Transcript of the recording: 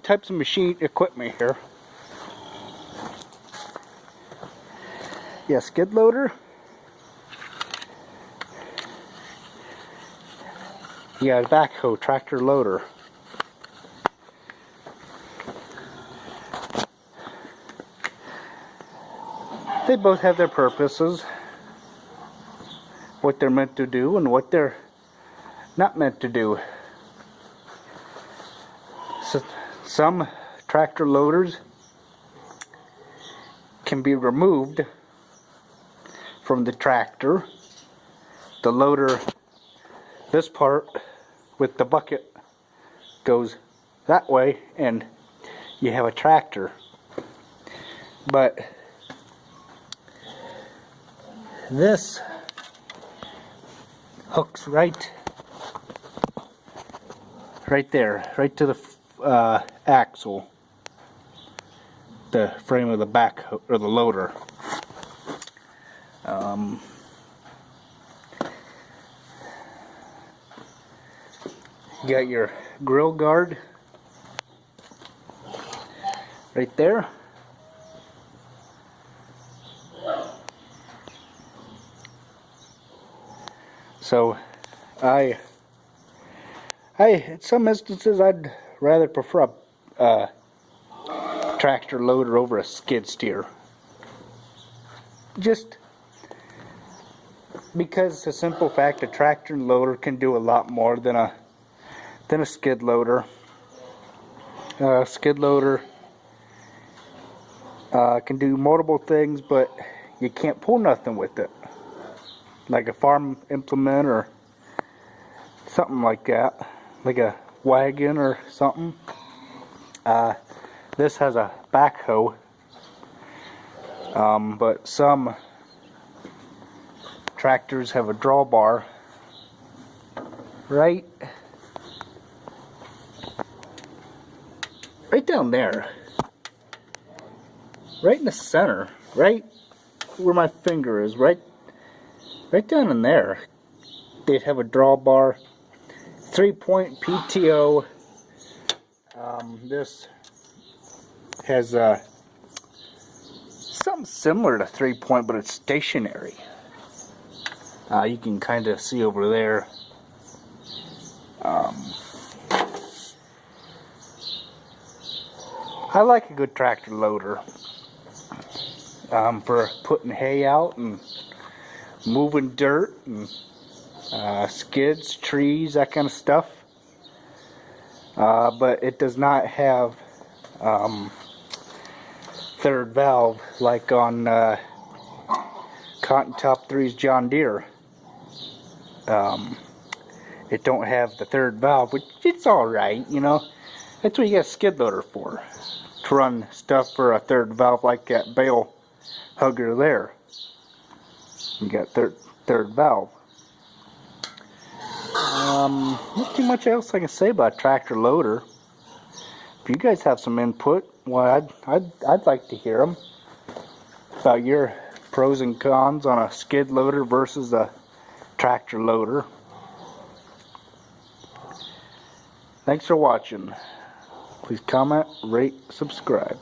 Types of machine equipment here. Yeah, skid loader. Yeah, backhoe, tractor loader. They both have their purposes, what they're meant to do and what they're not meant to do. So, some tractor loaders can be removed from the tractor. The loader, this part with the bucket, goes that way and you have a tractor. But this hooks right there, right to the axle, the frame of the back or the loader. You got your grill guard right there. So in some instances I'd rather prefer a tractor loader over a skid steer. Just because the simple fact a tractor loader can do a lot more than a skid loader. Skid loader can do multiple things, but you can't pull nothing with it, like a farm implement or something like that, like a wagon or something. This has a backhoe, but some tractors have a drawbar right down there, right in the center, right where my finger is, right down in there. They'd have a drawbar, 3-point PTO. This has something similar to 3-point, but it's stationary. You can kind of see over there. I like a good tractor loader for putting hay out and moving dirt and skids, trees, that kind of stuff. But it does not have third valve like on Cotton Top 3's John Deere. It don't have the third valve, which it's alright, you know. That's what you got a skid loader for, to run stuff for a third valve like that bale hugger there. You got third valve. Not too much else I can say about tractor loader. If you guys have some input, well, I'd like to hear them about your pros and cons on a skid loader versus a tractor loader. Thanks for watching. Please comment, rate, subscribe.